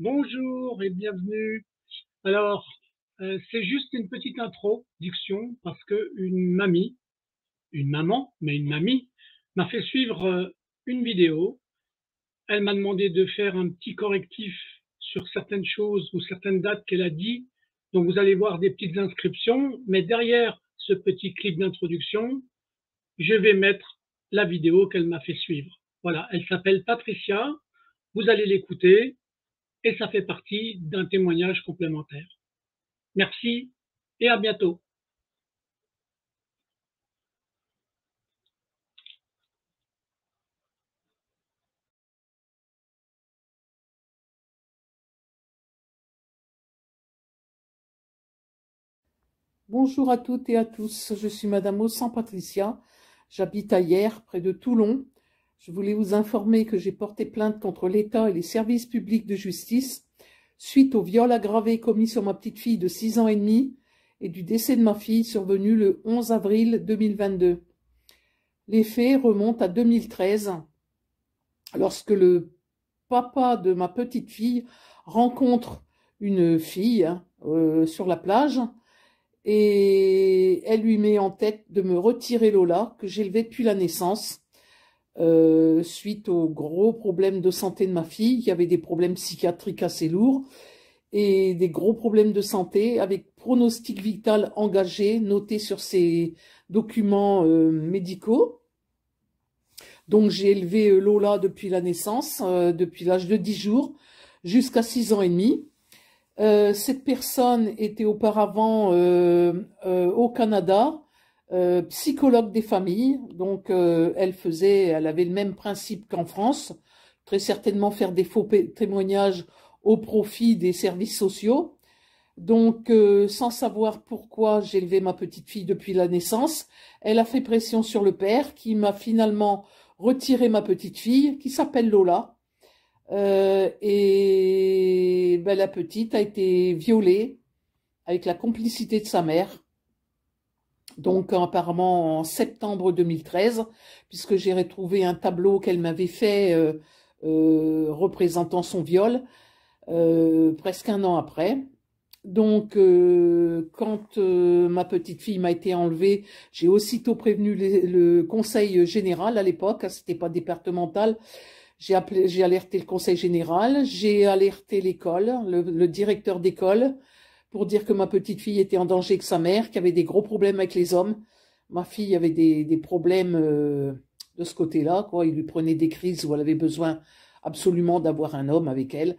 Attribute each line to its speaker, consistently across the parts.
Speaker 1: Bonjour et bienvenue. Alors, c'est juste une petite introduction parce que une maman, mais une mamie, m'a fait suivre une vidéo. Elle m'a demandé de faire un petit correctif sur certaines choses ou certaines dates qu'elle a dit. Donc, vous allez voir des petites inscriptions, mais derrière ce petit clip d'introduction, je vais mettre la vidéo qu'elle m'a fait suivre. Voilà, elle s'appelle Patricia. Vous allez l'écouter et ça fait partie d'un témoignage complémentaire. Merci et à bientôt.
Speaker 2: Bonjour à toutes et à tous, je suis Madame Ossan Patricia, j'habite à Hyères, près de Toulon. Je voulais vous informer que j'ai porté plainte contre l'État et les services publics de justice suite au viol aggravé commis sur ma petite fille de 6 ans et demi et du décès de ma fille survenu le 11 avril 2022. Les faits remontent à 2013, lorsque le papa de ma petite fille rencontre une fille sur la plage, et elle lui met en tête de me retirer Lola, que j'élevais depuis la naissance, suite aux gros problèmes de santé de ma fille. Il y avait des problèmes psychiatriques assez lourds et des gros problèmes de santé avec pronostic vital engagé, noté sur ses documents médicaux. Donc j'ai élevé Lola depuis la naissance, depuis l'âge de 10 jours, jusqu'à 6 ans et demi. Cette personne était auparavant au Canada, psychologue des familles, donc elle avait le même principe qu'en France, très certainement faire des faux témoignages au profit des services sociaux. Donc, sans savoir pourquoi j'élevais ma petite fille depuis la naissance, elle a fait pression sur le père qui m'a finalement retiré ma petite fille, qui s'appelle Lola. Et ben, la petite a été violée avec la complicité de sa mère. Donc apparemment en septembre 2013, puisque j'ai retrouvé un tableau qu'elle m'avait fait représentant son viol, presque un an après. Donc quand ma petite fille m'a été enlevée, j'ai aussitôt prévenu le conseil général à l'époque, c'était pas départemental. J'ai alerté le conseil général, j'ai alerté l'école, le directeur d'école, pour dire que ma petite fille était en danger avec sa mère, qu'il y avait des gros problèmes avec les hommes. Ma fille avait des problèmes de ce côté-là, quoi. Il lui prenait des crises où elle avait besoin absolument d'avoir un homme avec elle.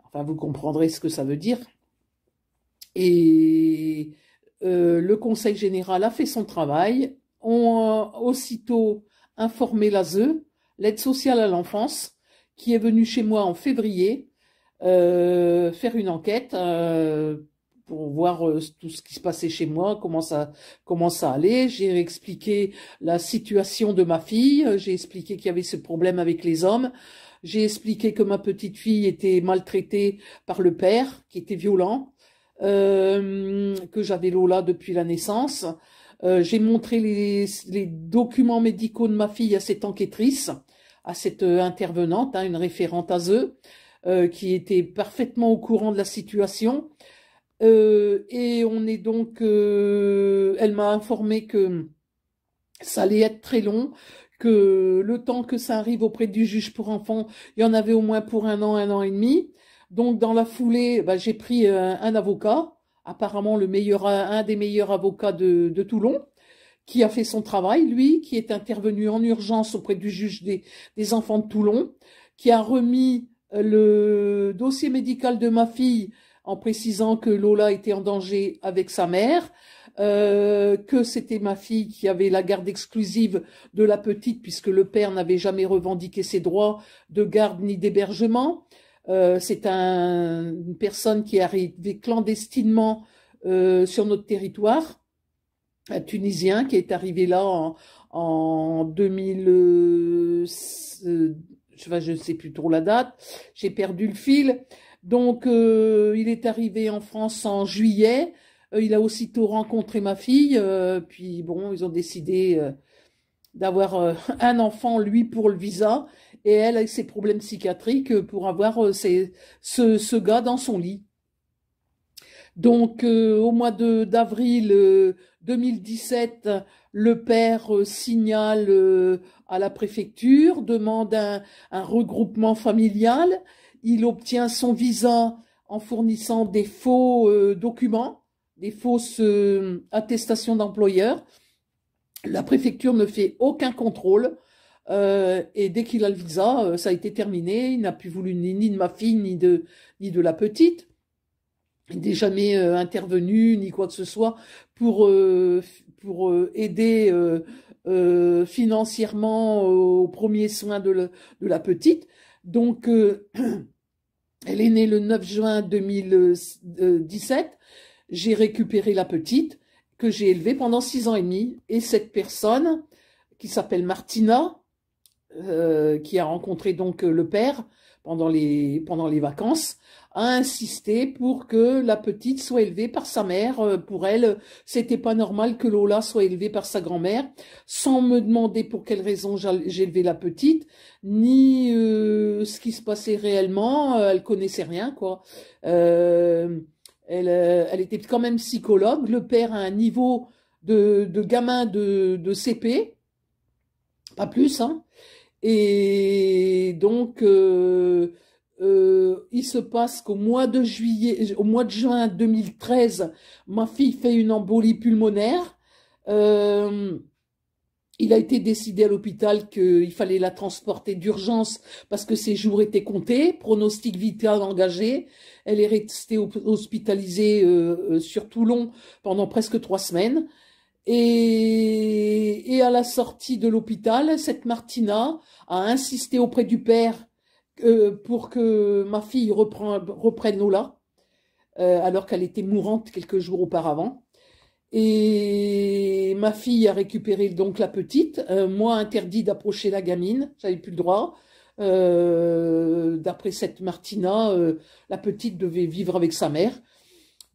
Speaker 2: Enfin, vous comprendrez ce que ça veut dire. Et le conseil général a fait son travail. On a aussitôt informé l'ASE, l'aide sociale à l'enfance, qui est venue chez moi en février faire une enquête pour voir tout ce qui se passait chez moi, comment ça allait. J'ai expliqué la situation de ma fille, j'ai expliqué qu'il y avait ce problème avec les hommes, j'ai expliqué que ma petite fille était maltraitée par le père, qui était violent, que j'avais Lola depuis la naissance. J'ai montré les documents médicaux de ma fille à cette enquêtrice, à cette intervenante, une référente ASE, qui était parfaitement au courant de la situation. Et on est donc, elle m'a informé que ça allait être très long, que le temps que ça arrive auprès du juge pour enfants, il y en avait au moins pour un an et demi. Donc dans la foulée, j'ai pris un avocat, apparemment un des meilleurs avocats de Toulon, qui a fait son travail, lui, qui est intervenu en urgence auprès du juge des enfants de Toulon, qui a remis le dossier médical de ma fille en précisant que Lola était en danger avec sa mère, que c'était ma fille qui avait la garde exclusive de la petite puisque le père n'avait jamais revendiqué ses droits de garde ni d'hébergement. C'est une personne qui est arrivée clandestinement sur notre territoire, un Tunisien qui est arrivé là en 2000, je ne sais plus trop la date, j'ai perdu le fil. Donc il est arrivé en France en juillet, il a aussitôt rencontré ma fille, puis bon, ils ont décidé d'avoir un enfant, lui, pour le visa, et elle avec ses problèmes psychiatriques pour avoir ce gars dans son lit. Donc, au mois d'avril 2017, le père signale à la préfecture, demande un regroupement familial. Il obtient son visa en fournissant des faux documents, des fausses attestations d'employeur. La préfecture ne fait aucun contrôle. Et dès qu'il a le visa, ça a été terminé. Il n'a plus voulu ni de ma fille, ni de la petite. Il n'est jamais intervenu, ni quoi que ce soit, pour aider financièrement aux premiers soins de la petite. Donc, elle est née le 9 juin 2017. J'ai récupéré la petite, que j'ai élevée pendant 6 ans et demi. Et cette personne, qui s'appelle Martina, qui a rencontré donc le père pendant les vacances, a insisté pour que la petite soit élevée par sa mère. Pour elle, c'était pas normal que Lola soit élevée par sa grand-mère, sans me demander pour quelle raison j'ai élevé la petite, ni ce qui se passait réellement. Elle connaissait rien, quoi. Elle était quand même psychologue. Le père a un niveau de gamin de CP, pas plus, hein. Et donc, il se passe qu'au mois de juin 2013, ma fille fait une embolie pulmonaire. Il a été décidé à l'hôpital qu'il fallait la transporter d'urgence parce que ses jours étaient comptés, pronostic vital engagé. Elle est restée hospitalisée sur Toulon pendant presque 3 semaines. Et à la sortie de l'hôpital, cette Martina a insisté auprès du père pour que ma fille reprenne Lola, alors qu'elle était mourante quelques jours auparavant. Et ma fille a récupéré donc la petite. Moi, interdit d'approcher la gamine, j'avais plus le droit. D'après cette Martina, la petite devait vivre avec sa mère.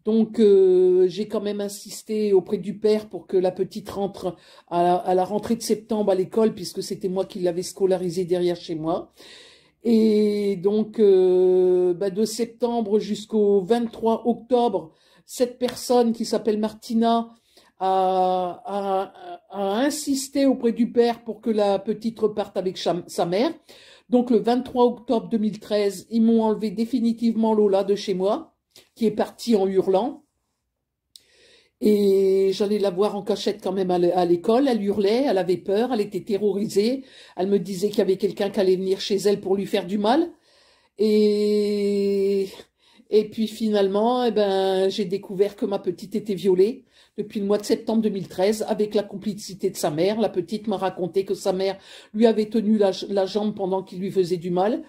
Speaker 2: Donc, j'ai quand même insisté auprès du père pour que la petite rentre à la rentrée de septembre à l'école, puisque c'était moi qui l'avais scolarisée derrière chez moi. Et donc, de septembre jusqu'au 23 octobre, cette personne qui s'appelle Martina a insisté auprès du père pour que la petite reparte avec sa mère. Donc, le 23 octobre 2013, ils m'ont enlevé définitivement Lola de chez moi, qui est partie en hurlant. Et j'allais la voir en cachette quand même à l'école. Elle hurlait, elle avait peur, elle était terrorisée. Elle me disait qu'il y avait quelqu'un qui allait venir chez elle pour lui faire du mal. Et puis finalement, j'ai découvert que ma petite était violée depuis le mois de septembre 2013 avec la complicité de sa mère. La petite m'a raconté que sa mère lui avait tenu la jambe pendant qu'il lui faisait du mal.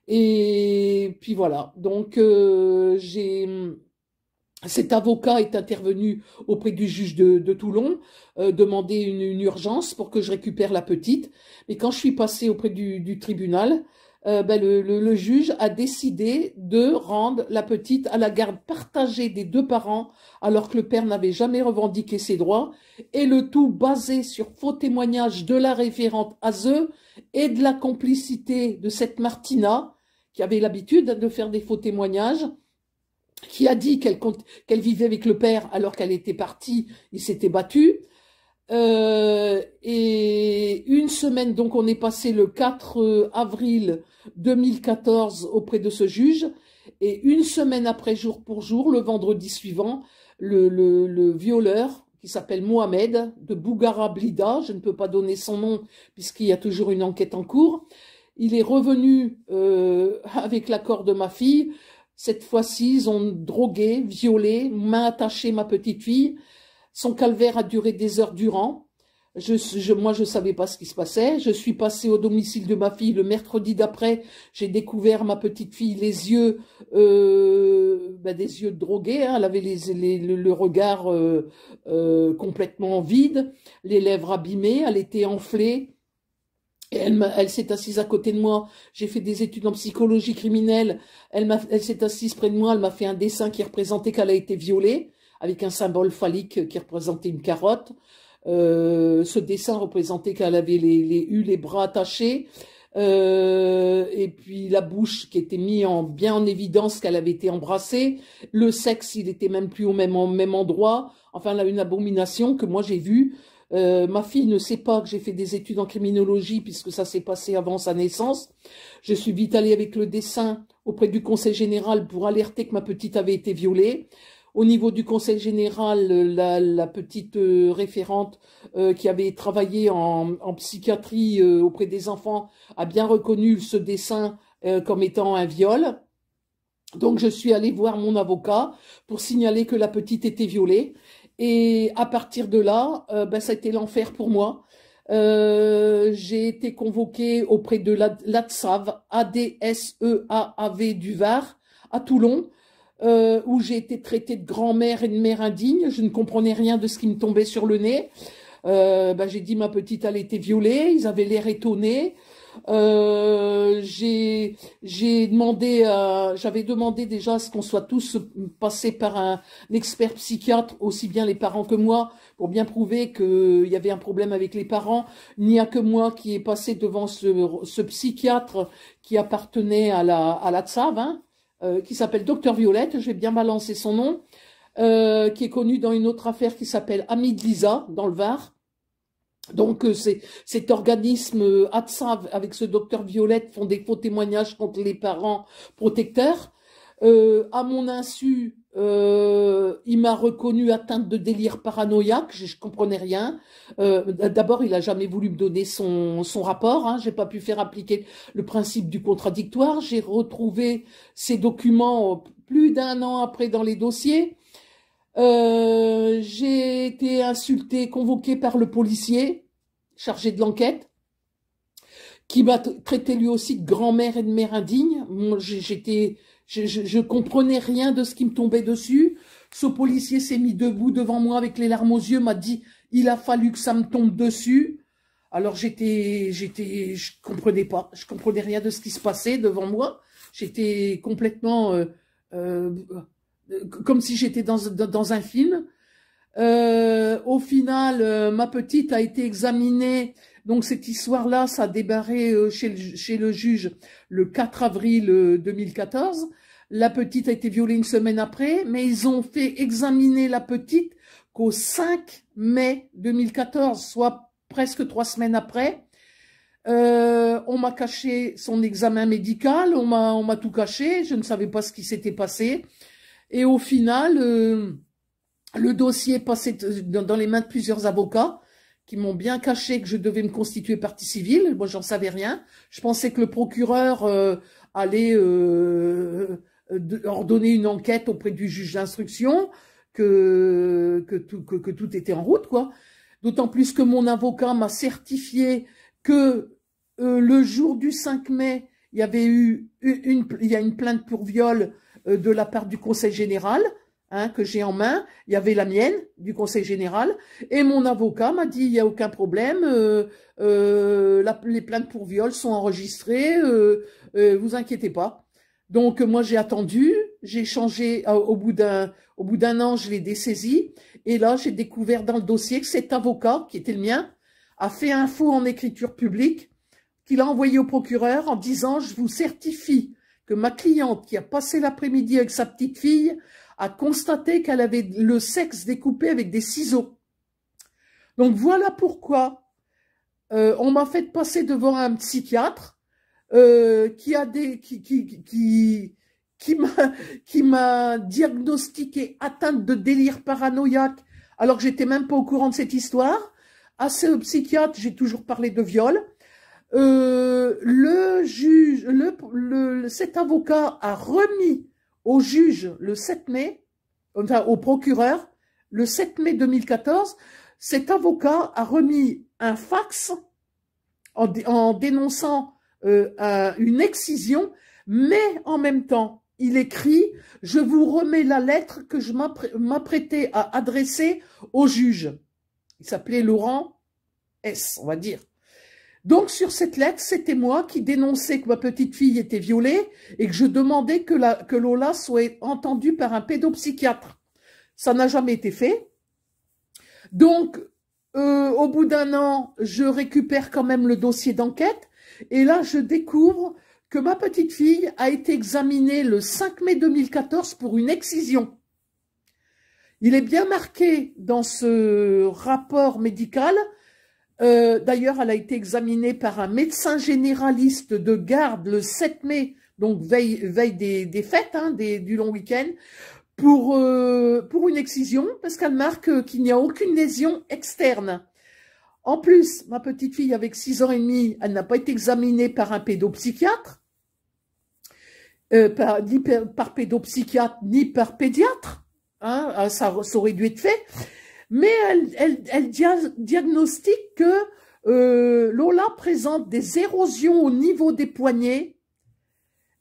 Speaker 2: Et puis voilà, donc cet avocat est intervenu auprès du juge de Toulon, demander une urgence pour que je récupère la petite. Mais quand je suis passée auprès du tribunal, le juge a décidé de rendre la petite à la garde partagée des 2 parents, alors que le père n'avait jamais revendiqué ses droits, et le tout basé sur faux témoignages de la référente ASE et de la complicité de cette Martina, qui avait l'habitude de faire des faux témoignages, qui a dit qu'elle vivait avec le père alors qu'elle était partie, il s'était battu. Et une semaine, donc on est passé le 4 avril 2014 auprès de ce juge, et une semaine après, jour pour jour, le vendredi suivant, le violeur, qui s'appelle Mohamed, de Bougara Blida, je ne peux pas donner son nom puisqu'il y a toujours une enquête en cours, il est revenu avec l'accord de ma fille. Cette fois-ci, ils ont drogué, violé, main attachée ma petite fille. Son calvaire a duré des heures durant. Moi, je savais pas ce qui se passait. Je suis passée au domicile de ma fille le mercredi d'après. J'ai découvert ma petite fille les yeux, des yeux drogués. Hein. Elle avait le regard complètement vide, les lèvres abîmées. Elle était enflée. Et elle s'est assise à côté de moi. J'ai fait des études en psychologie criminelle. Elle s'est assise près de moi. Elle m'a fait un dessin qui représentait qu'elle a été violée, avec un symbole phallique qui représentait une carotte. Ce dessin représentait qu'elle avait eu les bras attachés. Et puis la bouche qui était mise bien en évidence qu'elle avait été embrassée, le sexe il était même plus au même endroit, enfin là une abomination que moi j'ai vue. Ma fille ne sait pas que j'ai fait des études en criminologie puisque ça s'est passé avant sa naissance. Je suis vite allée avec le dessin auprès du conseil général pour alerter que ma petite avait été violée. Au niveau du conseil général, la petite référente qui avait travaillé en psychiatrie auprès des enfants a bien reconnu ce dessin comme étant un viol. Donc je suis allée voir mon avocat pour signaler que la petite était violée. Et à partir de là, ça a été l'enfer pour moi. J'ai été convoquée auprès de l'ADSEAV, ADSEAAV du Var, à Toulon, où j'ai été traitée de grand-mère et de mère indigne. Je ne comprenais rien de ce qui me tombait sur le nez. J'ai dit ma petite elle était violée, ils avaient l'air étonnés. J'avais demandé déjà à ce qu'on soit tous passés par un expert psychiatre, aussi bien les parents que moi, pour bien prouver qu'il y avait un problème avec les parents. Il n'y a que moi qui est passé devant ce psychiatre qui appartenait à la TSAV, hein, qui s'appelle Docteur Violette, je vais bien balancer son nom, qui est connu dans une autre affaire qui s'appelle Ami de Lisa, dans le Var. Donc cet organisme ATSAV avec ce docteur Violette font des faux témoignages contre les parents protecteurs. À mon insu, il m'a reconnu atteinte de délire paranoïaque, je comprenais rien. D'abord, il a jamais voulu me donner son rapport, hein. J'ai pas pu faire appliquer le principe du contradictoire. J'ai retrouvé ces documents plus d'1 an après dans les dossiers. J'ai été insultée, convoquée par le policier chargé de l'enquête, qui m'a traité lui aussi de grand-mère et de mère indigne. Je comprenais rien de ce qui me tombait dessus. Ce policier s'est mis debout devant moi avec les larmes aux yeux, m'a dit il a fallu que ça me tombe dessus. Alors je comprenais pas, je comprenais rien de ce qui se passait devant moi. J'étais complètement comme si j'étais dans un film. Au final, ma petite a été examinée. Donc cette histoire-là, ça a débarré chez le juge le 4 avril 2014. La petite a été violée une semaine après, mais ils ont fait examiner la petite qu'au 5 mai 2014, soit presque 3 semaines après. On m'a caché son examen médical, on m'a tout caché, je ne savais pas ce qui s'était passé. Et au final, le dossier est passé dans les mains de plusieurs avocats qui m'ont bien caché que je devais me constituer partie civile. Moi, j'en savais rien. Je pensais que le procureur allait ordonner une enquête auprès du juge d'instruction, que tout était en route, quoi. D'autant plus que mon avocat m'a certifié que le jour du 5 mai, il y avait eu une plainte pour viol de la part du Conseil général, hein, que j'ai en main. Il y avait la mienne du Conseil général, et mon avocat m'a dit il n'y a aucun problème, les plaintes pour viol sont enregistrées, vous inquiétez pas. Donc moi j'ai attendu, j'ai changé au bout d'un an, je l'ai dessaisi, et là j'ai découvert dans le dossier que cet avocat qui était le mien a fait un faux en écriture publique qu'il a envoyé au procureur en disant je vous certifie que ma cliente qui a passé l'après-midi avec sa petite fille a constaté qu'elle avait le sexe découpé avec des ciseaux. Donc voilà pourquoi on m'a fait passer devant un psychiatre qui m'a diagnostiqué atteinte de délire paranoïaque alors que j'étais même pas au courant de cette histoire. À ce psychiatre, j'ai toujours parlé de viol. Cet avocat a remis au juge le 7 mai, enfin au procureur, le 7 mai 2014, cet avocat a remis un fax en dénonçant une excision, mais en même temps, il écrit « Je vous remets la lettre que je m'apprêtais à adresser au juge ». Il s'appelait Laurent S, on va dire. Donc, sur cette lettre, c'était moi qui dénonçais que ma petite fille était violée et que je demandais que Lola soit entendue par un pédopsychiatre. Ça n'a jamais été fait. Donc, au bout d'1 an, je récupère quand même le dossier d'enquête Et là, je découvre que ma petite fille a été examinée le 5 mai 2014 pour une excision. Il est bien marqué dans ce rapport médical. D'ailleurs, elle a été examinée par un médecin généraliste de garde le 7 mai, donc veille des fêtes, hein, du long week-end, pour une excision, parce qu'elle marque qu'il n'y a aucune lésion externe. En plus, ma petite fille, avec 6 ans et demi, elle n'a pas été examinée par un pédopsychiatre, ni par pédopsychiatre, ni par pédiatre. Hein, ça aurait dû être fait. Mais elle diagnostique que Lola présente des érosions au niveau des poignets,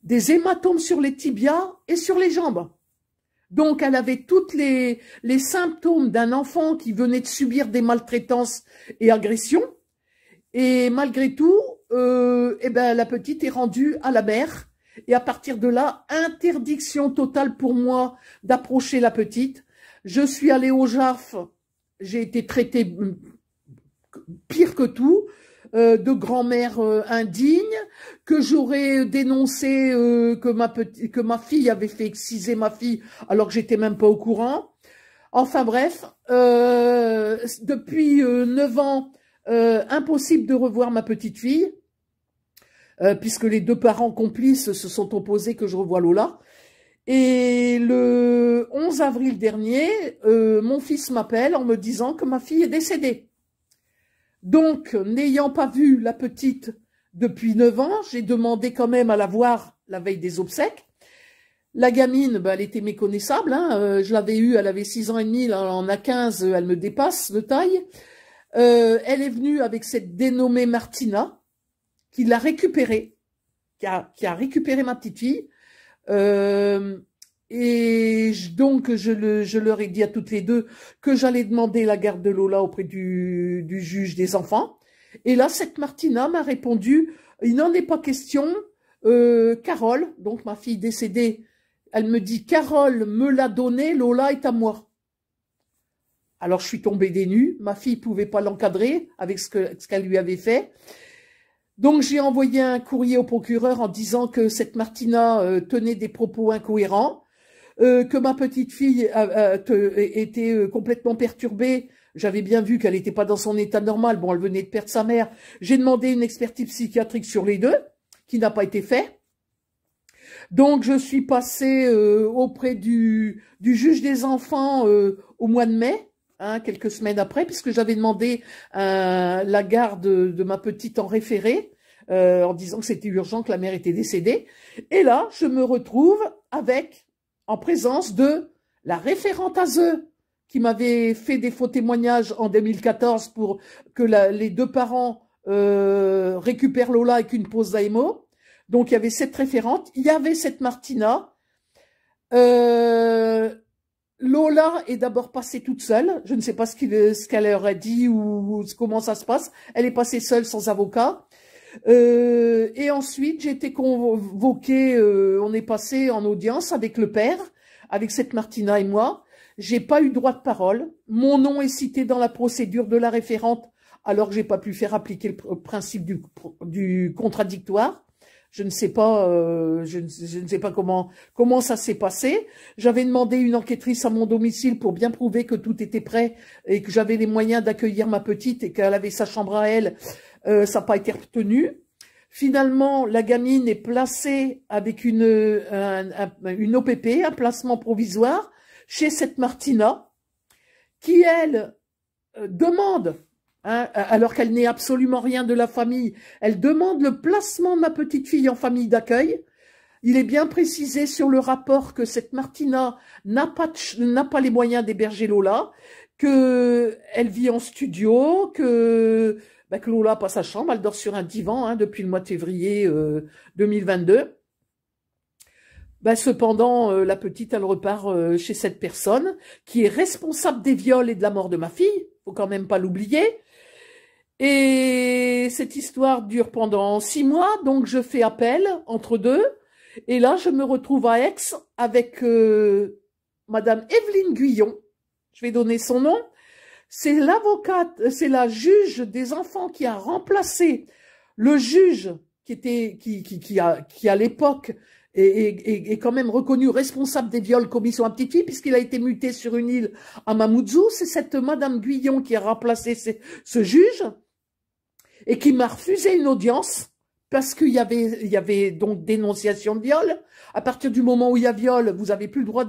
Speaker 2: des hématomes sur les tibias et sur les jambes. Donc, elle avait toutes les symptômes d'un enfant qui venait de subir des maltraitances et agressions. Et malgré tout, eh ben, la petite est rendue à la mère. Et à partir de là, interdiction totale pour moi d'approcher la petite. Je suis allée au JAF, j'ai été traitée pire que tout, de grand-mère indigne, que j'aurais dénoncé que ma fille avait fait exciser ma fille alors que j'étais même pas au courant. Enfin bref, depuis 9 ans, impossible de revoir ma petite fille. Puisque les 2 parents complices se sont opposés que je revoie Lola. Et le 11 avril dernier, mon fils m'appelle en me disant que ma fille est décédée. Donc, n'ayant pas vu la petite depuis 9 ans, j'ai demandé quand même à la voir la veille des obsèques. La gamine, ben, elle était méconnaissable. Hein, je l'avais eue, elle avait 6 ans et demi, là, elle en a 15, elle me dépasse de taille. Elle est venue avec cette dénommée Martina, qui l'a récupérée, qui a récupéré ma petite fille. Et donc, je leur ai dit à toutes les deux que j'allais demander la garde de Lola auprès du juge des enfants. Et là, cette Martina m'a répondu, il n'en est pas question, Carole, donc ma fille décédée, elle me dit, Carole me l'a donnée, Lola est à moi. Alors, je suis tombée des nues, ma fille pouvait pas l'encadrer avec ce qu'elle lui avait fait. Donc, j'ai envoyé un courrier au procureur en disant que cette Martina tenait des propos incohérents, que ma petite fille était complètement perturbée. J'avais bien vu qu'elle n'était pas dans son état normal. Bon, elle venait de perdre sa mère. J'ai demandé une expertise psychiatrique sur les 2, qui n'a pas été fait. Donc, je suis passée auprès du juge des enfants au mois de mai. Hein, quelques semaines après, puisque j'avais demandé la garde de ma petite en référé, en disant que c'était urgent, que la mère était décédée. Et là, je me retrouve en présence de la référente ASE, qui m'avait fait des faux témoignages en 2014 pour que les 2 parents récupèrent Lola avec une pause d'AMO. Donc, il y avait cette référente, il y avait cette Martina. Lola est d'abord passée toute seule. Je ne sais pas ce qu'elle leur a dit ou comment ça se passe. Elle est passée seule sans avocat. Et ensuite, j'ai été convoquée, on est passé en audience avec le père, avec cette Martina et moi. J'ai pas eu droit de parole. Mon nom est cité dans la procédure de la référente, alors que j'ai pas pu faire appliquer le principe du contradictoire. Je ne sais pas, je ne sais pas comment ça s'est passé. J'avais demandé une enquêtrice à mon domicile pour bien prouver que tout était prêt et que j'avais les moyens d'accueillir ma petite et qu'elle avait sa chambre à elle. Ça n'a pas été retenu. Finalement, la gamine est placée avec une OPP, un placement provisoire, chez cette Martina, qui, elle, demande, hein, alors qu'elle n'est absolument rien de la famille, elle demande le placement de ma petite fille en famille d'accueil. Il est bien précisé sur le rapport que cette Martina n'a pas les moyens d'héberger Lola, qu'elle vit en studio, que Lola n'a pas sa chambre, elle dort sur un divan hein, depuis le mois de février 2022. Cependant, la petite, elle repart chez cette personne qui est responsable des viols et de la mort de ma fille, faut quand même pas l'oublier. Et cette histoire dure pendant 6 mois, donc je fais appel entre deux. Et là, je me retrouve à Aix avec Madame Evelyne Guyon. Je vais donner son nom. C'est l'avocate, c'est la juge des enfants qui a remplacé Le juge qui à l'époque est quand même reconnu responsable des viols commis sur une petite fille, puisqu'il a été muté sur une île à Mamoudzou. C'est cette Madame Guyon qui a remplacé ce juge et qui m'a refusé une audience parce qu'il y avait donc dénonciation de viol. À partir du moment où il y a viol, vous n'avez plus le droit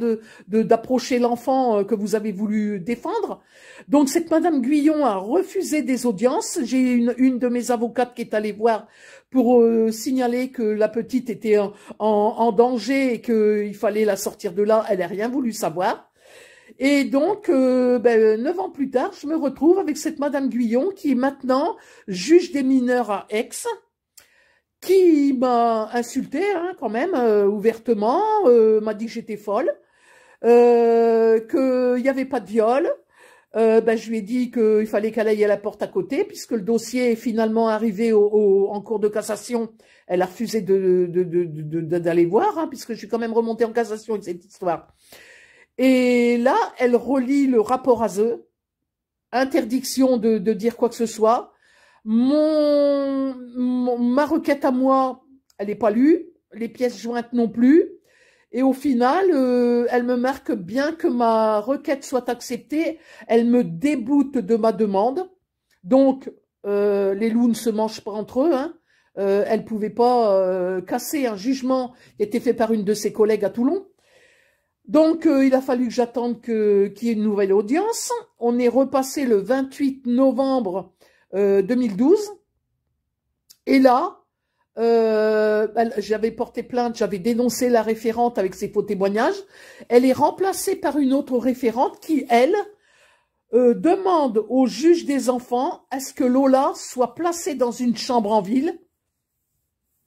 Speaker 2: d'approcher l'enfant que vous avez voulu défendre. Donc cette Madame Guyon a refusé des audiences. J'ai une de mes avocates qui est allée voir pour signaler que la petite était en danger et qu'il fallait la sortir de là. Elle n'a rien voulu savoir. Et donc, 9 ans plus tard, je me retrouve avec cette Madame Guyon qui est maintenant juge des mineurs à Aix, qui m'a insulté quand même ouvertement, m'a dit que j'étais folle, qu'il n'y avait pas de viol. Je lui ai dit qu'il fallait qu'elle aille à la porte à côté, puisque le dossier est finalement arrivé en cour de cassation. Elle a refusé d'aller voir, puisque je suis quand même remontée en cassation avec cette histoire. Et là, elle relit le rapport ASE, interdiction de dire quoi que ce soit. Ma requête à moi, elle n'est pas lue, les pièces jointes non plus. Et au final, elle me marque bien que ma requête soit acceptée, elle me déboute de ma demande. Donc, les loups ne se mangent pas entre eux. Elle ne pouvait pas casser un jugement qui était fait par une de ses collègues à Toulon. Donc, il a fallu que j'attende qu'il y ait une nouvelle audience. On est repassé le 28 novembre 2012. Et là, j'avais porté plainte, j'avais dénoncé la référente avec ses faux témoignages. Elle est remplacée par une autre référente qui, elle, demande au juge des enfants à ce que Lola soit placée dans une chambre en ville,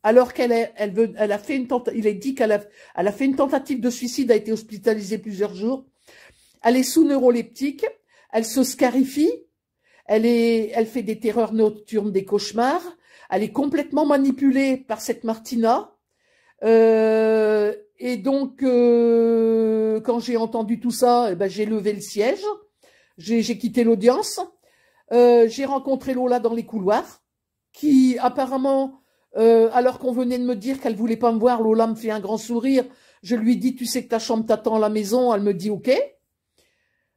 Speaker 2: alors il est dit qu'elle a fait une tentative de suicide, a été hospitalisée plusieurs jours. Elle est sous neuroleptique, elle se scarifie, elle fait des terreurs nocturnes, des cauchemars. Elle est complètement manipulée par cette Martina. Et donc, quand j'ai entendu tout ça, j'ai levé le siège. J'ai quitté l'audience. J'ai rencontré Lola dans les couloirs, qui apparemment, alors qu'on venait de me dire qu'elle voulait pas me voir, Lola me fait un grand sourire. Je lui dis, tu sais que ta chambre t'attend à la maison. Elle me dit, ok.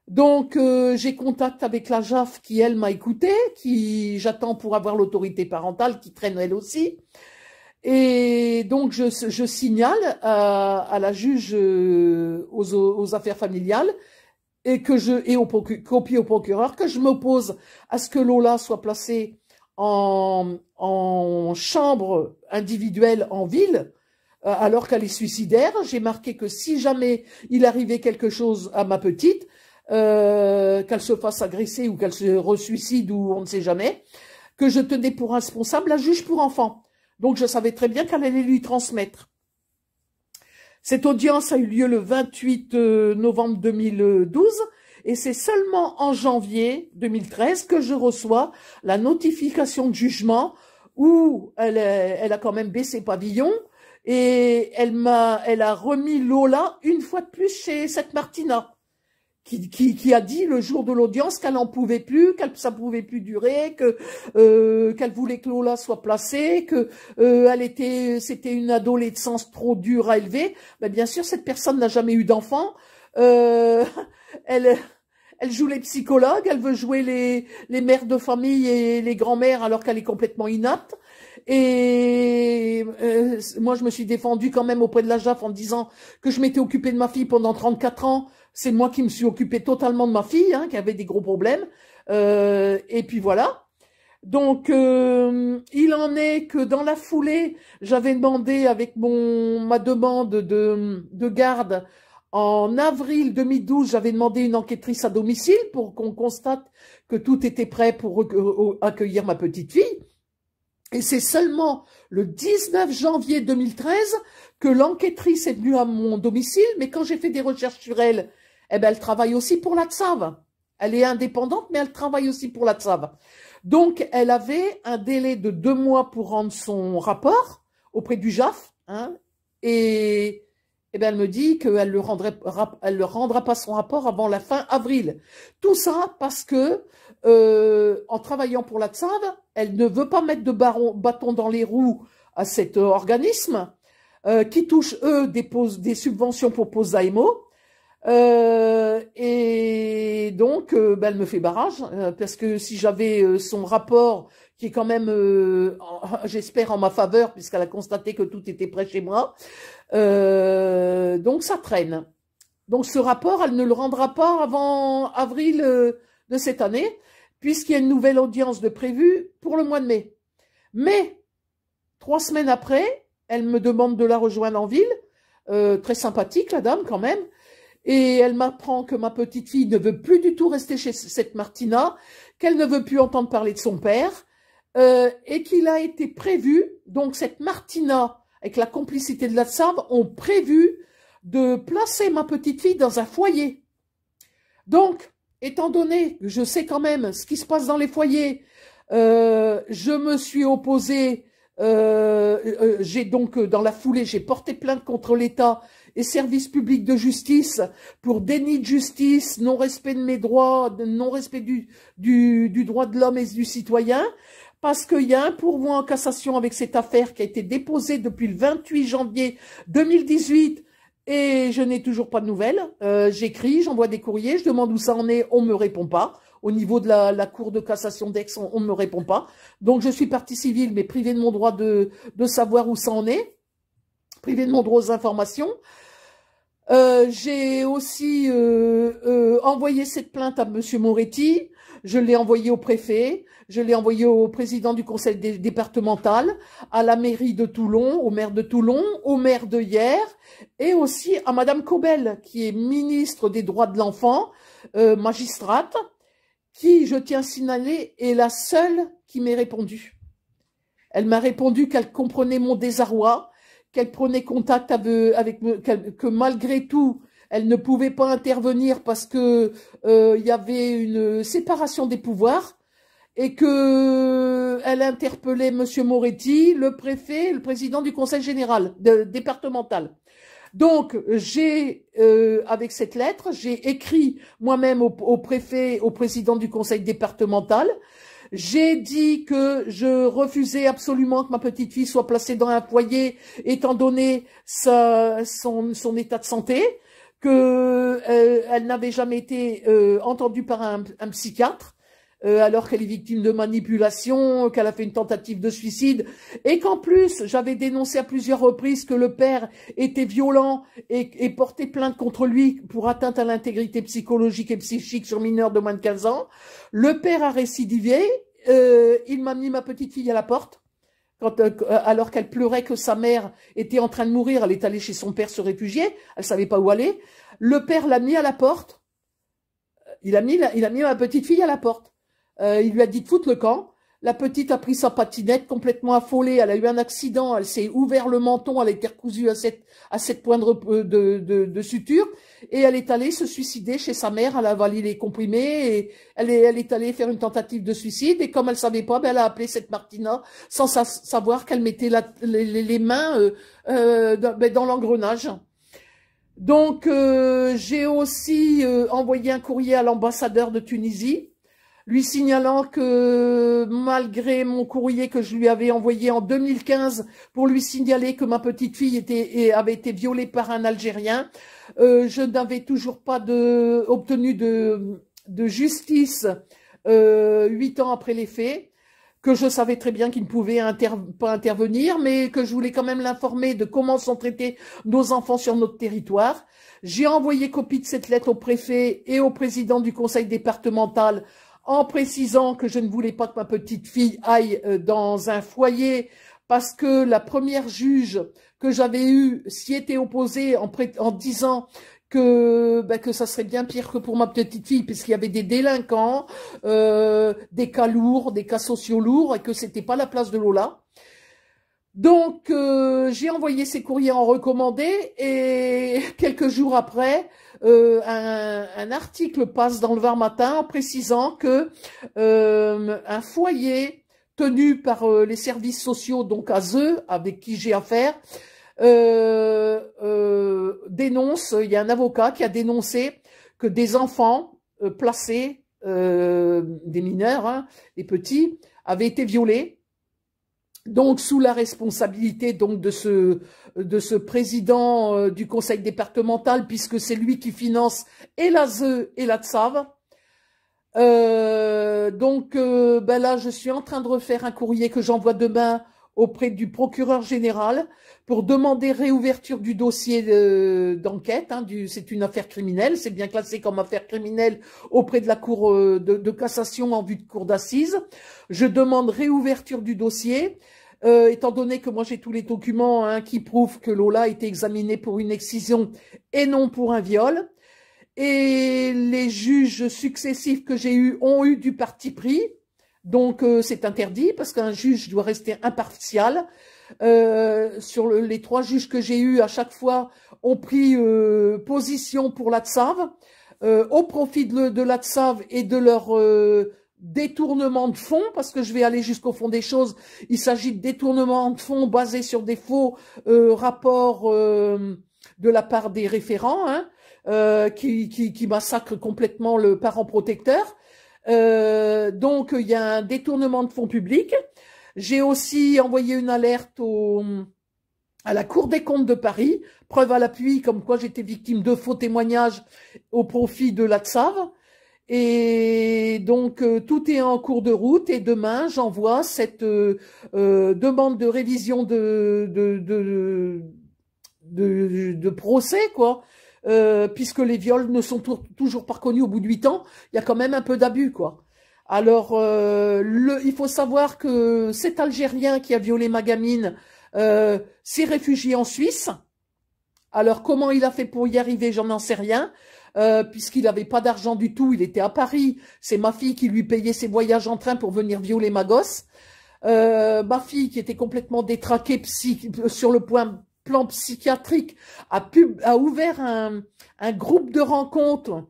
Speaker 2: Donc, j'ai contact avec la JAF qui, elle, m'a écouté, qui j'attends pour avoir l'autorité parentale, qui traîne elle aussi. Et donc, je signale à la juge aux affaires familiales et au procureur que je m'oppose à ce que Lola soit placée en chambre individuelle en ville, alors qu'elle est suicidaire. J'ai marqué que si jamais il arrivait quelque chose à ma petite, qu'elle se fasse agresser ou qu'elle se resuicide ou on ne sait jamais, que je tenais pour responsable la juge pour enfants. Donc je savais très bien qu'elle allait lui transmettre. Cette audience a eu lieu le 28 novembre 2012 et c'est seulement en janvier 2013 que je reçois la notification de jugement où elle a quand même baissé pavillon et elle a remis Lola une fois de plus chez cette Martina. Qui a dit le jour de l'audience qu'elle n'en pouvait plus, ça pouvait plus durer, qu'elle voulait que Lola soit placée, que c'était une adolescence trop dure à élever. Ben, bien sûr, cette personne n'a jamais eu d'enfant. Elle joue les psychologues, elle veut jouer les mères de famille et les grands-mères alors qu'elle est complètement inapte. Et moi, je me suis défendue quand même auprès de la JAF en disant que je m'étais occupée de ma fille pendant 34 ans. C'est moi qui me suis occupée totalement de ma fille, qui avait des gros problèmes. Et puis voilà. Donc, il en est que dans la foulée, j'avais demandé avec ma demande de garde en avril 2012, j'avais demandé une enquêtrice à domicile pour qu'on constate que tout était prêt pour accueillir ma petite fille. Et c'est seulement le 19 janvier 2013 que l'enquêtrice est venue à mon domicile, mais quand j'ai fait des recherches sur elle, elle travaille aussi pour la TSAV. Elle est indépendante, mais elle travaille aussi pour la TSAV. Donc, elle avait un délai de 2 mois pour rendre son rapport auprès du JAF, et elle me dit qu'elle le rendra pas son rapport avant la fin avril. Tout ça parce que, en travaillant pour la TSAV, elle ne veut pas mettre de bâton dans les roues à cet organisme qui touche, eux, des subventions pour pose d'AMO. Et donc, elle me fait barrage, parce que si j'avais son rapport, qui est quand même, j'espère, en ma faveur, puisqu'elle a constaté que tout était prêt chez moi, donc ça traîne. Donc ce rapport, elle ne le rendra pas avant avril de cette année, puisqu'il y a une nouvelle audience de prévue pour le mois de mai. Mais 3 semaines après, elle me demande de la rejoindre en ville, très sympathique la dame quand même, et elle m'apprend que ma petite fille ne veut plus du tout rester chez cette Martina, qu'elle ne veut plus entendre parler de son père, et qu'il a été prévu, donc cette Martina, avec la complicité de la SAV, ont prévu de placer ma petite fille dans un foyer. Donc, étant donné que je sais quand même ce qui se passe dans les foyers, je me suis opposée, j'ai donc, dans la foulée, j'ai porté plainte contre l'État et services publics de justice pour déni de justice, non-respect de mes droits, non-respect du droit de l'homme et du citoyen, parce qu'il y a un pourvoi en cassation avec cette affaire qui a été déposée depuis le 28 janvier 2018 et je n'ai toujours pas de nouvelles. J'écris, j'envoie des courriers, je demande où ça en est, on me répond pas. Au niveau de la Cour de cassation d'Aix, on ne me répond pas. Donc je suis partie civile, mais privée de mon droit de savoir où ça en est, privée de mon droit aux informations. J'ai aussi envoyé cette plainte à Monsieur Moretti, je l'ai envoyé au préfet, je l'ai envoyé au président du conseil départemental, à la mairie de Toulon, au maire de Toulon, au maire de Hyères, et aussi à Madame Cobel, qui est ministre des droits de l'enfant, magistrate, qui, je tiens à signaler, est la seule qui m'ait répondu. Elle m'a répondu qu'elle comprenait mon désarroi, qu'elle prenait contact avec que malgré tout, elle ne pouvait pas intervenir parce que il y avait une séparation des pouvoirs et que elle interpellait Monsieur Moretti, le préfet, le président du conseil général départemental. Donc, j'ai, avec cette lettre, j'ai écrit moi-même au préfet, au président du conseil départemental. J'ai dit que je refusais absolument que ma petite fille soit placée dans un foyer, étant donné son état de santé, que elle n'avait jamais été entendue par un psychiatre, alors qu'elle est victime de manipulation, qu'elle a fait une tentative de suicide, et qu'en plus, j'avais dénoncé à plusieurs reprises que le père était violent et portait plainte contre lui pour atteinte à l'intégrité psychologique et psychique sur mineurs de moins de 15 ans. Le père a récidivé, il m'a mis ma petite fille à la porte, alors qu'elle pleurait que sa mère était en train de mourir, elle est allée chez son père se réfugier, elle savait pas où aller. Le père l'a mis à la porte, il a mis ma petite fille à la porte. Il lui a dit de foutre le camp. La petite a pris sa patinette complètement affolée. Elle a eu un accident. Elle s'est ouvert le menton. Elle a été recousue à 7 points de suture. Et elle est allée se suicider chez sa mère. Elle a avalé les comprimés. Et elle est allée faire une tentative de suicide. Et comme elle savait pas, elle a appelé cette Martina sans savoir qu'elle mettait les mains dans l'engrenage. Donc, j'ai aussi envoyé un courrier à l'ambassadeur de Tunisie, lui signalant que malgré mon courrier que je lui avais envoyé en 2015 pour lui signaler que ma petite fille avait été violée par un Algérien, je n'avais toujours pas obtenu de justice 8 ans après les faits, que je savais très bien qu'il ne pouvait pas intervenir, mais que je voulais quand même l'informer de comment sont traités nos enfants sur notre territoire. J'ai envoyé copie de cette lettre au préfet et au président du conseil départemental en précisant que je ne voulais pas que ma petite fille aille dans un foyer parce que la première juge que j'avais eue s'y était opposée en disant que ça serait bien pire que pour ma petite fille puisqu'il y avait des délinquants, des cas lourds, des cas sociaux lourds et que c'était pas la place de Lola. Donc, j'ai envoyé ces courriers en recommandé et quelques jours après, un article passe dans le Var Matin en précisant que un foyer tenu par les services sociaux, donc à eux, avec qui j'ai affaire, dénonce, il y a un avocat qui a dénoncé que des enfants placés, des mineurs, hein, des petits, avait été violée. Donc, sous la responsabilité donc de ce président du conseil départemental, puisque c'est lui qui finance et l'ASE et la TSAV. Ben là, je suis en train de refaire un courrier que j'envoie demain auprès du procureur général pour demander réouverture du dossier d'enquête. C'est une affaire criminelle, c'est bien classé comme affaire criminelle auprès de la cour de cassation en vue de cour d'assises. Je demande réouverture du dossier, étant donné que moi j'ai tous les documents qui prouvent que Lola a été examinée pour une excision et non pour un viol. Et les juges successifs que j'ai eus ont eu du parti pris. Donc c'est interdit parce qu'un juge doit rester impartial. Sur les 3 juges que j'ai eus, à chaque fois, ont pris position pour la TSAV, au profit de la TSAV et de leur détournement de fonds, parce que je vais aller jusqu'au fond des choses. Il s'agit de détournement de fonds basés sur des faux rapports de la part des référents, qui massacrent complètement le parent protecteur. Donc, il y a un détournement de fonds publics. J'ai aussi envoyé une alerte à la Cour des comptes de Paris, preuve à l'appui comme quoi j'étais victime de faux témoignages au profit de la TSAV. Et donc, tout est en cours de route et demain, j'envoie cette demande de révision de procès, quoi. Puisque les viols ne sont toujours pas reconnus au bout de 8 ans, il y a quand même un peu d'abus, quoi. Alors, il faut savoir que cet Algérien qui a violé ma gamine s'est réfugié en Suisse. Alors, comment il a fait pour y arriver, j'en sais rien, puisqu'il n'avait pas d'argent du tout, il était à Paris. C'est ma fille qui lui payait ses voyages en train pour venir violer ma gosse. Ma fille, qui était complètement détraquée sur le plan psychiatrique, a ouvert un groupe de rencontres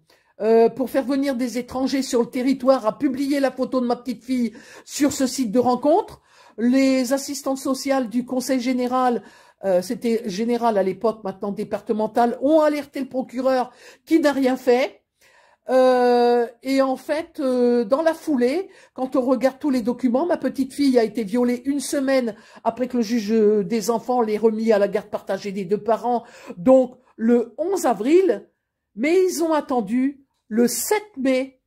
Speaker 2: pour faire venir des étrangers sur le territoire, a publié la photo de ma petite fille sur ce site de rencontre. Les assistantes sociales du conseil général, c'était général à l'époque, maintenant départemental, ont alerté le procureur qui n'a rien fait. Et en fait, dans la foulée, quand on regarde tous les documents, ma petite fille a été violée 1 semaine après que le juge des enfants l'ait remis à la garde partagée des 2 parents, donc le 11 avril, mais ils ont attendu le 7 mai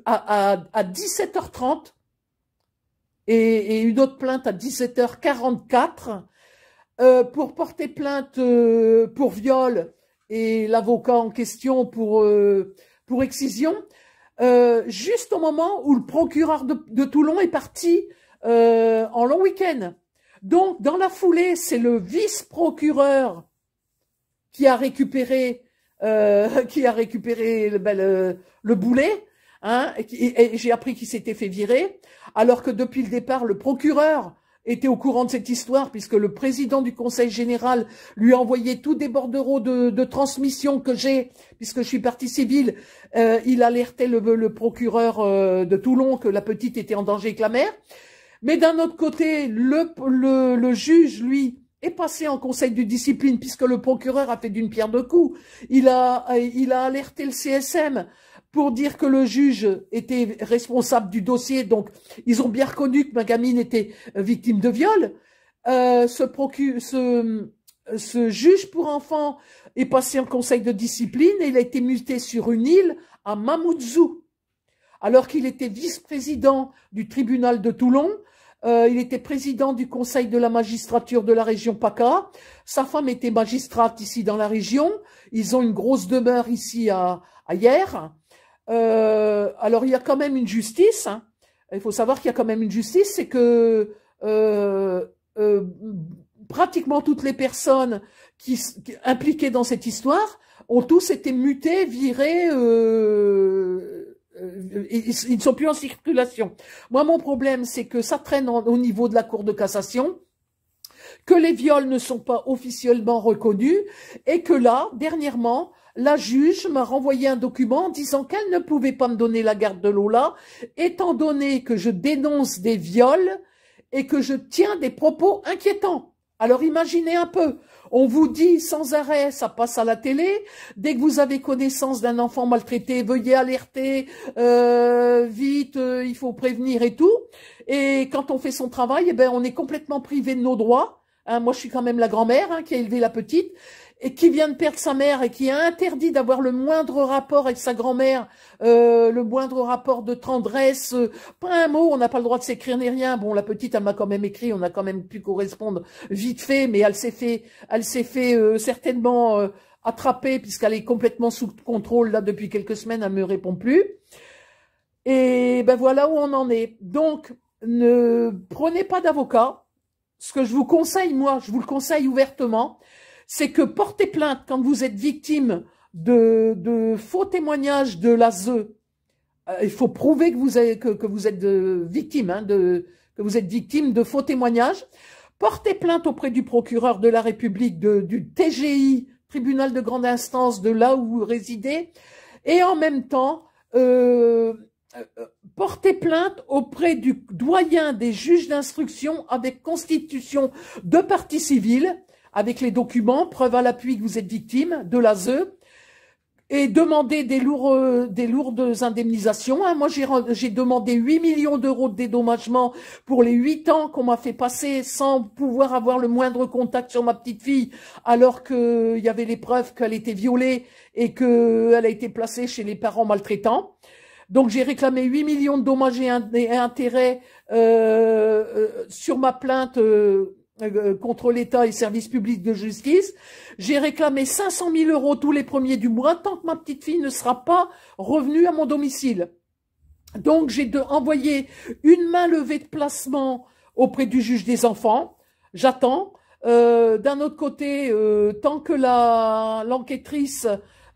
Speaker 2: à 17h30 et une autre plainte à 17h44 pour porter plainte pour viol et l'avocat en question pour excision, juste au moment où le procureur de Toulon est parti en long week-end. Donc, dans la foulée, c'est le vice-procureur qui a récupéré le boulet, et j'ai appris qu'il s'était fait virer, alors que depuis le départ, le procureur était au courant de cette histoire, puisque le président du conseil général lui a envoyé tous des bordereaux de transmission que j'ai, puisque je suis partie civile. Il alertait le procureur de Toulon que la petite était en danger avec la mère. Mais d'un autre côté, le juge, lui, est passé en conseil de discipline, puisque le procureur a fait d'une pierre deux coups. Il a alerté le CSM pour dire que le juge était responsable du dossier, donc ils ont bien reconnu que ma gamine était victime de viol. Ce juge pour enfants est passé en conseil de discipline et il a été muté sur une île à Mamoudzou, alors qu'il était vice-président du tribunal de Toulon. Il était président du conseil de la magistrature de la région PACA. Sa femme était magistrate ici dans la région. Ils ont une grosse demeure ici à Hyères. Alors il y a quand même une justice. Il faut savoir qu'il y a quand même une justice, c'est que pratiquement toutes les personnes impliquées dans cette histoire ont tous été mutés, virés. Ils ne sont plus en circulation. Moi, mon problème, c'est que ça traîne au niveau de la Cour de cassation, que les viols ne sont pas officiellement reconnus, et que là, dernièrement, la juge m'a renvoyé un document en disant qu'elle ne pouvait pas me donner la garde de Lola, étant donné que je dénonce des viols et que je tiens des propos inquiétants. Alors imaginez un peu, on vous dit sans arrêt, ça passe à la télé, dès que vous avez connaissance d'un enfant maltraité, veuillez alerter, vite, il faut prévenir et tout. Et quand on fait son travail, eh ben, on est complètement privé de nos droits. Hein, moi, je suis quand même la grand-mère qui a élevé la petite et qui vient de perdre sa mère et qui a interdit d'avoir le moindre rapport avec sa grand-mère, le moindre rapport de tendresse, pas un mot, on n'a pas le droit de s'écrire ni rien. Bon, la petite, elle m'a quand même écrit, on a quand même pu correspondre vite fait, mais elle s'est fait certainement attraper puisqu'elle est complètement sous contrôle là depuis quelques semaines, elle me répond plus. Et ben voilà où on en est. Donc, ne prenez pas d'avocat. Ce que je vous conseille, moi, je vous le conseille ouvertement, c'est que portez plainte quand vous êtes victime de faux témoignages de l'ASE. Il faut prouver que vous êtes victime, hein, que vous êtes victime de faux témoignages. Portez plainte auprès du procureur de la République, du TGI, tribunal de grande instance, de là où vous résidez, et en même temps, porter plainte auprès du doyen des juges d'instruction avec constitution de partie civile, avec les documents, preuve à l'appui que vous êtes victime de l'ASE, et demander des lourdes indemnisations. Hein. Moi, j'ai demandé 8 millions d'euros de dédommagement pour les 8 ans qu'on m'a fait passer sans pouvoir avoir le moindre contact sur ma petite fille, alors qu'il y avait les preuves qu'elle était violée et qu'elle a été placée chez les parents maltraitants. Donc, j'ai réclamé 8 millions de dommages et intérêts sur ma plainte contre l'État et services publics de justice. J'ai réclamé 500 000 euros tous les premiers du mois tant que ma petite fille ne sera pas revenue à mon domicile. Donc, j'ai envoyé une main levée de placement auprès du juge des enfants. J'attends. D'un autre côté, tant que l'enquêtrice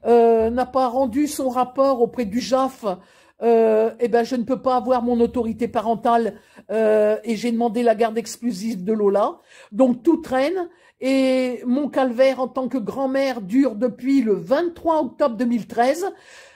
Speaker 2: n'a pas rendu son rapport auprès du JAF, eh ben je ne peux pas avoir mon autorité parentale et j'ai demandé la garde exclusive de Lola. Donc tout traîne et mon calvaire en tant que grand-mère dure depuis le 23 octobre 2013.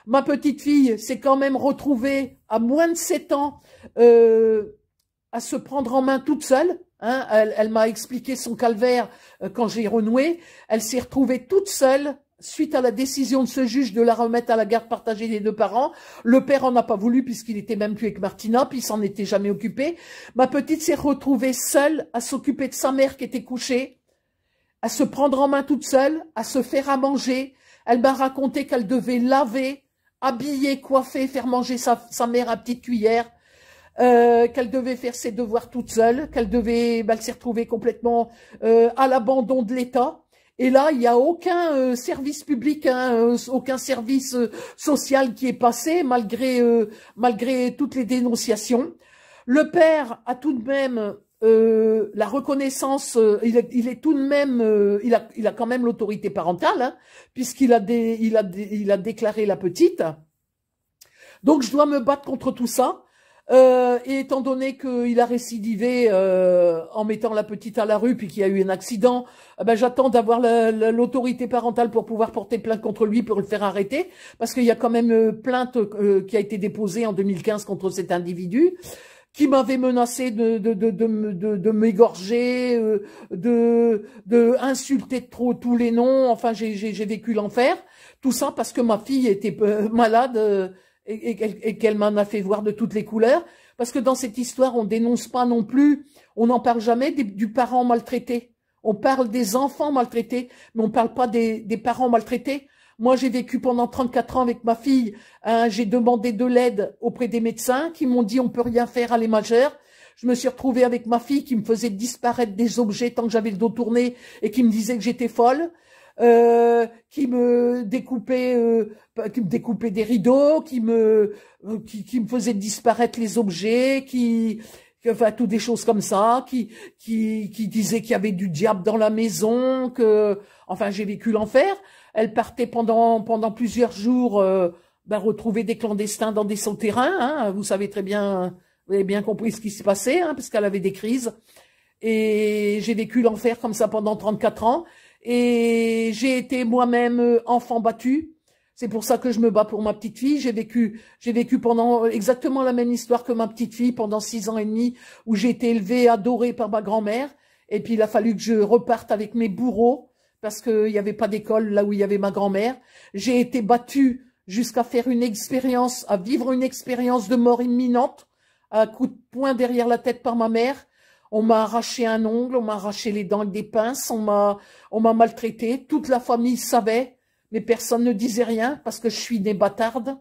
Speaker 2: Ma petite fille s'est quand même retrouvée à moins de 7 ans à se prendre en main toute seule. Hein. Elle m'a expliqué son calvaire quand j'ai renoué. Elle s'est retrouvée toute seule suite à la décision de ce juge de la remettre à la garde partagée des 2 parents. Le père en a pas voulu puisqu'il était même plus avec Martina, puis il s'en était jamais occupé. Ma petite s'est retrouvée seule à s'occuper de sa mère qui était couchée, à se prendre en main toute seule, à se faire à manger. Elle m'a raconté qu'elle devait laver, habiller, coiffer, faire manger sa mère à petite cuillère, qu'elle devait faire ses devoirs toute seule, elle s'est retrouvée complètement à l'abandon de l'État. Et là, il n'y a aucun service public, hein, aucun service social qui est passé, malgré toutes les dénonciations. Le père a tout de même la reconnaissance, il est tout de même, il a quand même l'autorité parentale, hein, puisqu'il a déclaré la petite. Donc, je dois me battre contre tout ça. Et étant donné qu'il a récidivé en mettant la petite à la rue puis qu'il y a eu un accident, ben j'attends d'avoir l'autorité parentale pour pouvoir porter plainte contre lui pour le faire arrêter, parce qu'il y a quand même plainte qui a été déposée en 2015 contre cet individu qui m'avait menacé de m'égorger, de insulter trop tous les noms. Enfin, j'ai vécu l'enfer. Tout ça parce que ma fille était malade. Et qu'elle m'en a fait voir de toutes les couleurs, parce que dans cette histoire, on dénonce pas non plus, on n'en parle jamais du parent maltraité. On parle des enfants maltraités, mais on parle pas des parents maltraités. Moi, j'ai vécu pendant 34 ans avec ma fille, hein, j'ai demandé de l'aide auprès des médecins qui m'ont dit on peut rien faire, elle est majeure. Je me suis retrouvée avec ma fille qui me faisait disparaître des objets tant que j'avais le dos tourné et qui me disait que j'étais folle. Qui me découpait des rideaux, qui me faisait disparaître les objets, enfin toutes des choses comme ça, qui disait qu'il y avait du diable dans la maison, enfin j'ai vécu l'enfer. Elle partait pendant plusieurs jours retrouver des clandestins dans des souterrains, hein, vous savez très bien, vous avez bien compris ce qui se passait, hein, parce qu'elle avait des crises. Et j'ai vécu l'enfer comme ça pendant 34 ans. Et j'ai été moi-même enfant battu. C'est pour ça que je me bats pour ma petite fille. J'ai vécu pendant exactement la même histoire que ma petite fille pendant 6 ans et demi où j'ai été élevée, adorée par ma grand-mère. Et puis il a fallu que je reparte avec mes bourreaux parce qu'il n'y avait pas d'école là où il y avait ma grand-mère. J'ai été battue jusqu'à faire une expérience, à vivre une expérience de mort imminente, à coups de poing derrière la tête par ma mère. On m'a arraché un ongle, on m'a arraché les dents avec des pinces, on m'a maltraité. Toute la famille savait, mais personne ne disait rien parce que je suis née bâtarde.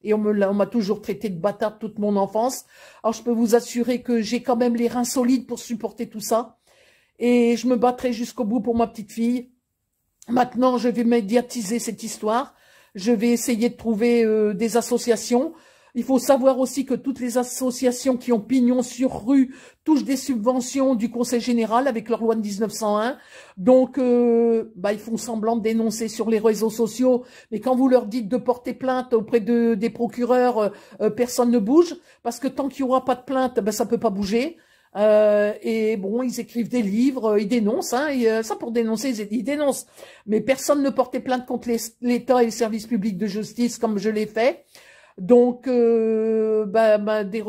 Speaker 2: Et on m'a toujours traité de bâtarde toute mon enfance. Alors je peux vous assurer que j'ai quand même les reins solides pour supporter tout ça. Et je me battrai jusqu'au bout pour ma petite fille. Maintenant, je vais médiatiser cette histoire. Je vais essayer de trouver des associations. Il faut savoir aussi que toutes les associations qui ont pignon sur rue touchent des subventions du Conseil général avec leur loi de 1901. Donc, ils font semblant de dénoncer sur les réseaux sociaux. Mais quand vous leur dites de porter plainte auprès des procureurs, personne ne bouge. Parce que tant qu'il n'y aura pas de plainte, ça peut pas bouger. Et bon, ils écrivent des livres, ils dénoncent, ça pour dénoncer, ils dénoncent. Mais personne ne portait plainte contre l'État et les services publics de justice comme je l'ai fait. Donc,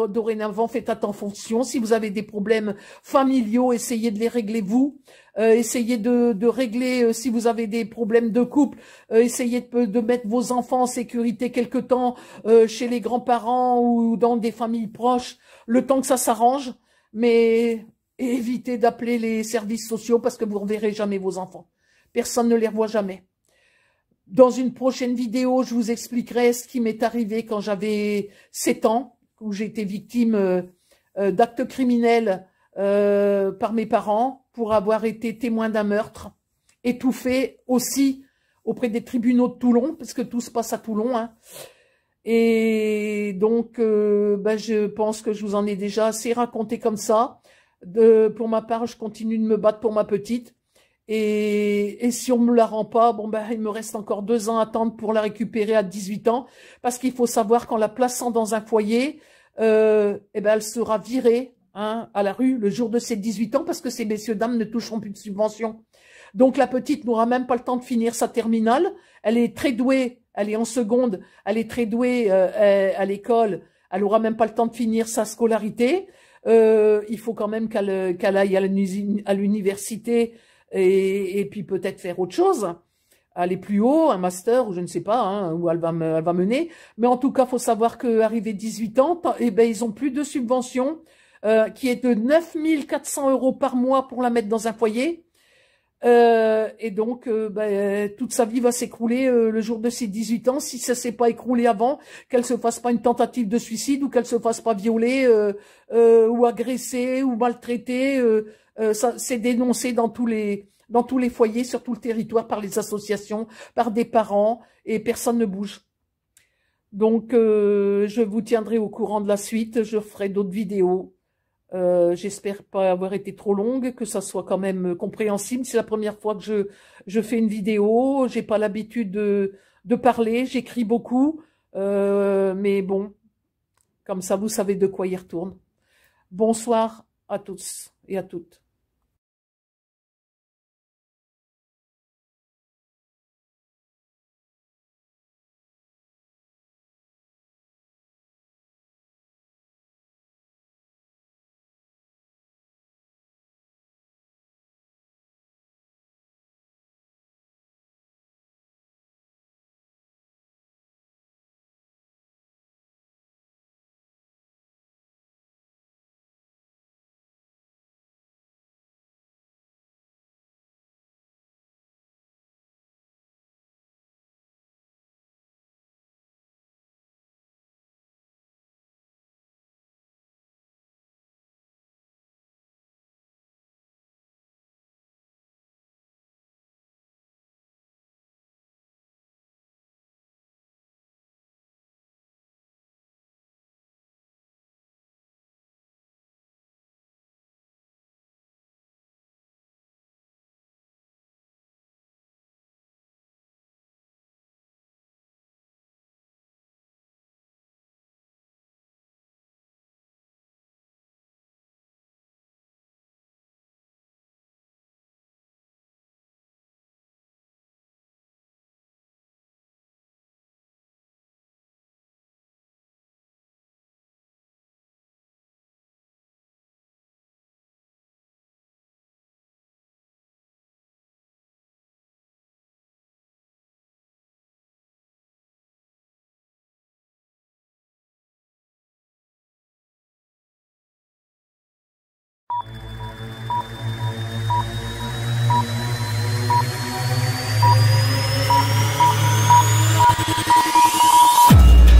Speaker 2: dorénavant, faites attention. Si vous avez des problèmes familiaux, essayez de les régler vous. Essayez de régler, si vous avez des problèmes de couple, essayez de mettre vos enfants en sécurité quelque temps chez les grands-parents ou dans des familles proches, le temps que ça s'arrange. Mais évitez d'appeler les services sociaux parce que vous ne reverrez jamais vos enfants. Personne ne les revoit jamais. Dans une prochaine vidéo, je vous expliquerai ce qui m'est arrivé quand j'avais 7 ans, où j'ai été victime d'actes criminels par mes parents pour avoir été témoin d'un meurtre, étouffé aussi auprès des tribunaux de Toulon, parce que tout se passe à Toulon, hein. Et donc, je pense que je vous en ai déjà assez raconté comme ça. Pour ma part, je continue de me battre pour ma petite. Et si on me la rend pas, il me reste encore 2 ans à attendre pour la récupérer à 18 ans. Parce qu'il faut savoir qu'en la plaçant dans un foyer, elle sera virée à la rue le jour de ses 18 ans parce que ces messieurs dames ne toucheront plus de subventions. Donc la petite n'aura même pas le temps de finir sa terminale. Elle est très douée. Elle est en seconde, elle est très douée à l'école, elle aura même pas le temps de finir sa scolarité. Il faut quand même qu'elle aille à l'université et puis peut-être faire autre chose, aller plus haut, un master ou je ne sais pas, où elle va mener. Mais en tout cas, faut savoir qu'arrivé 18 ans, ils ont plus de subvention qui est de 9 400 € par mois pour la mettre dans un foyer. Et donc, toute sa vie va s'écrouler le jour de ses 18 ans, si ça s'est pas écroulé avant, qu'elle se fasse pas une tentative de suicide ou qu'elle se fasse pas violer ou agresser ou maltraiter. Ça, c'est dénoncé dans tous les foyers sur tout le territoire par les associations, par des parents et personne ne bouge. Donc, je vous tiendrai au courant de la suite. Je ferai d'autres vidéos. J'espère pas avoir été trop longue, que ça soit quand même compréhensible. C'est la première fois que je fais une vidéo. J'ai pas l'habitude de parler. J'écris beaucoup. Mais bon, comme ça, vous savez de quoi il retourne. Bonsoir à tous et à toutes.